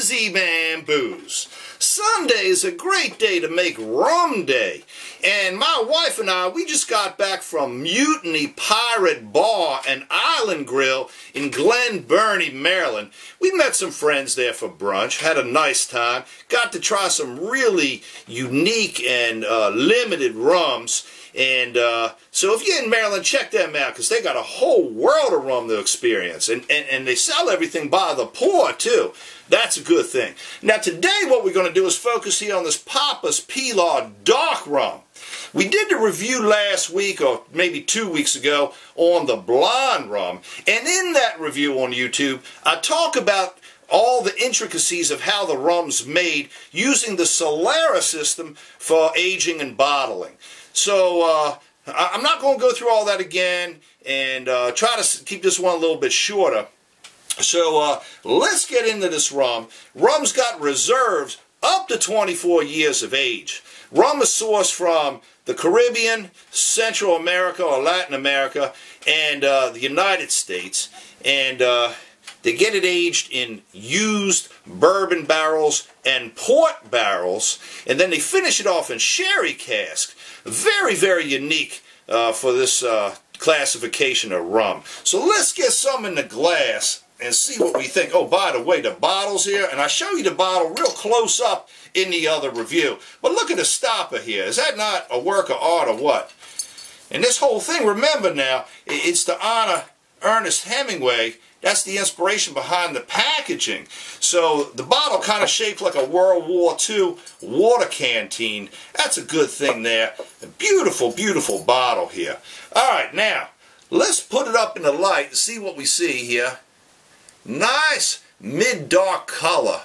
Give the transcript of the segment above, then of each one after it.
is E-Man Booze. Sunday is a great day to make rum day. And my wife and I, we just got back from Mutiny Pirate Bar and Island Grill in Glen Burnie, Maryland. We met some friends there for brunch, had a nice time, got to try some really unique and limited rums. And so if you're in Maryland, check them out, because they got a whole world of rum to experience. And they sell everything by the pour, too. That's a good thing. Now today what we're going to do is focus here on this Papa's Pilar dark rum. We did the review last week, or maybe 2 weeks ago, on the blonde rum. And in that review on YouTube, I talk about all the intricacies of how the rum's made using the Solera system for aging and bottling. So I'm not going to go through all that again, and try to keep this one a little bit shorter. So let's get into this rum. Rum's got reserves up to 24 years of age. Rum is sourced from the Caribbean, Central America or Latin America, and the United States. And they get it aged in used bourbon barrels and port barrels, and then they finish it off in sherry cask. Very, very unique for this classification of rum. So let's get some in the glass and see what we think. Oh, by the way, the bottle's here, and I show you the bottle real close up in the other review. But look at the stopper here. Is that not a work of art or what? And this whole thing, remember now, it's to honor Ernest Hemingway. That's the inspiration behind the packaging. So the bottle kind of shaped like a World War II water canteen. That's a good thing there. A beautiful, beautiful bottle here. All right, now, let's put it up in the light and see what we see here. Nice mid-dark color.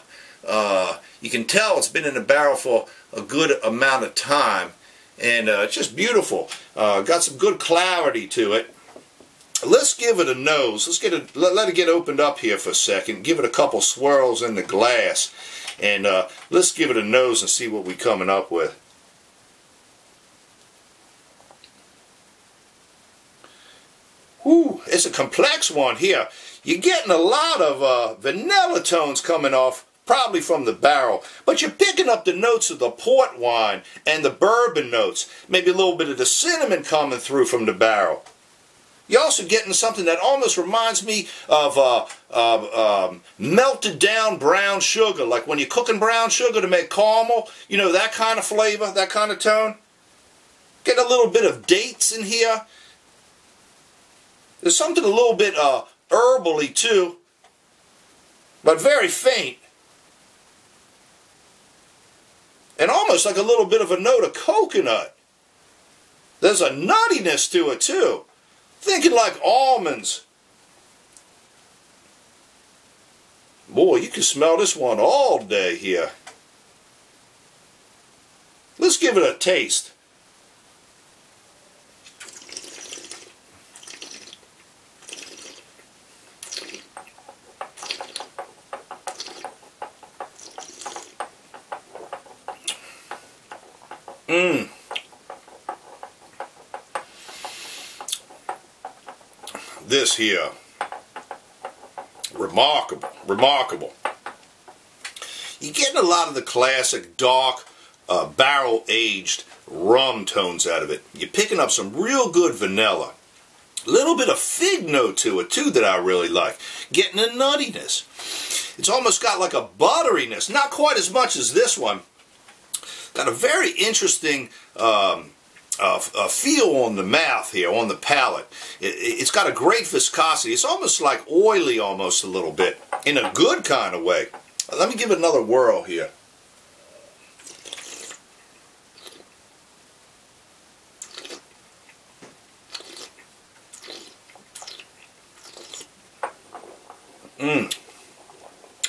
You can tell it's been in the barrel for a good amount of time. And it's just beautiful. Got some good clarity to it. Let's give it a nose. Let it get opened up here for a second. Give it a couple swirls in the glass. And let's give it a nose and see what we're coming up with. Whew, it's a complex one here. You're getting a lot of vanilla tones coming off, probably from the barrel, but you're picking up the notes of the port wine and the bourbon notes. Maybe a little bit of the cinnamon coming through from the barrel. You're also getting something that almost reminds me of melted down brown sugar, like when you're cooking brown sugar to make caramel, you know, that kind of flavor, that kind of tone. Getting a little bit of dates in here. There's something a little bit herbally too, but very faint. And almost like a little bit of a note of coconut. There's a nuttiness to it too. Thinking like almonds. Boy, you can smell this one all day here. Let's give it a taste. This here, remarkable, remarkable. You're getting a lot of the classic dark, barrel-aged rum tones out of it. You're picking up some real good vanilla. A little bit of fig note to it too that I really like. Getting a nuttiness. It's almost got like a butteriness, not quite as much as this one. Got a very interesting feel on the mouth here, on the palate. It's got a great viscosity. It's almost like oily almost a little bit, in a good kind of way. Let me give it another whirl here.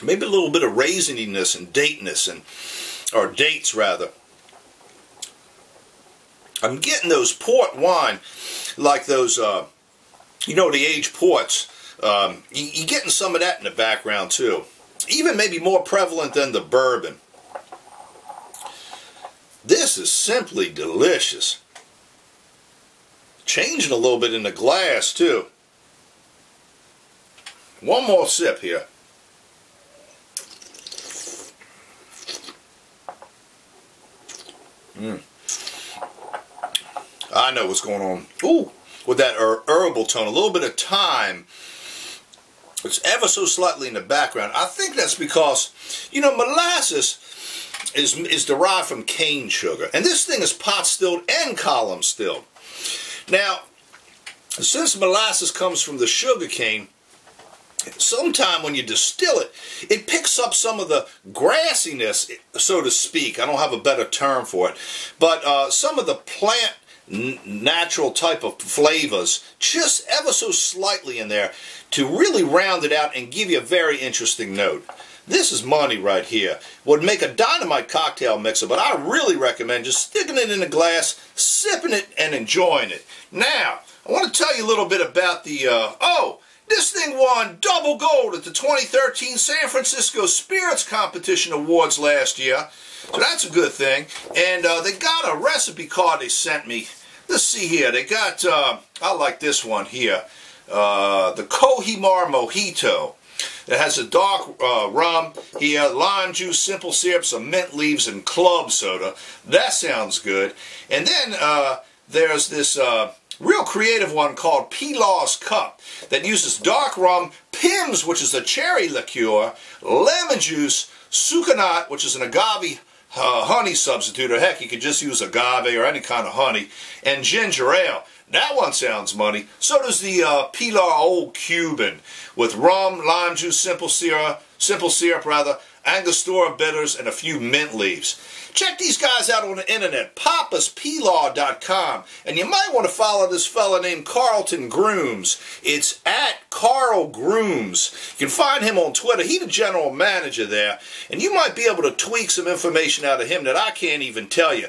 Maybe a little bit of raisininess and dateness, or dates rather. I'm getting those port wine, like those, you know, the aged ports. You're getting some of that in the background too. Even maybe more prevalent than the bourbon. This is simply delicious. Changing a little bit in the glass too. One more sip here. I know what's going on. Ooh, with that herbal tone, a little bit of thyme. It's ever so slightly in the background. I think that's because, you know, molasses is derived from cane sugar. And this thing is pot stilled and column stilled. Now, since molasses comes from the sugar cane, sometime when you distill it, it picks up some of the grassiness, so to speak. I don't have a better term for it. But some of the plant natural type of flavors, just ever so slightly in there, to really round it out and give you a very interesting note. This is money right here. Would make a dynamite cocktail mixer, but I really recommend just sticking it in a glass, sipping it, and enjoying it. Now, I want to tell you a little bit about the, this thing won double gold at the 2013 San Francisco Spirits Competition Awards last year. So that's a good thing. And they got a recipe card they sent me. Let's see here. They got, I like this one here. The Kohimar Mojito. It has a dark rum here, lime juice, simple syrup, some mint leaves, and club soda. That sounds good. And then there's this real creative one called Pilar's Cup that uses dark rum, Pimm's, which is a cherry liqueur, lemon juice, sucanat, which is an agave honey substitute, or heck, you could just use agave or any kind of honey, and ginger ale. That one sounds money. So does the Pilar Old Cuban with rum, lime juice, simple syrup, Angostura bitters, and a few mint leaves. Check these guys out on the internet, papaspilar.com, and you might want to follow this fella named Carlton Grooms. It's at Carl Grooms. You can find him on Twitter. He's the general manager there, and you might be able to tweak some information out of him that I can't even tell you.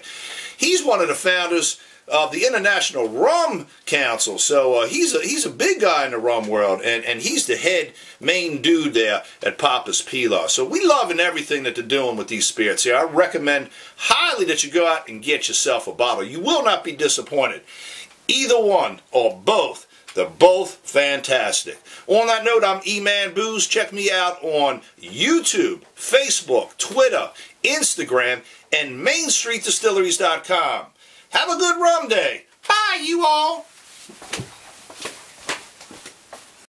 He's one of the founders of the International Rum Council, so he's a big guy in the rum world, and he's the main dude there at Papa's Pilar. So we loving everything that they're doing with these spirits here. I recommend highly that you go out and get yourself a bottle. You will not be disappointed. Either one or both. They're both fantastic. On that note, I'm E-Man Booze. Check me out on YouTube, Facebook, Twitter, Instagram, and MainStreetDistilleries.com. Have a good rum day. Bye, you all.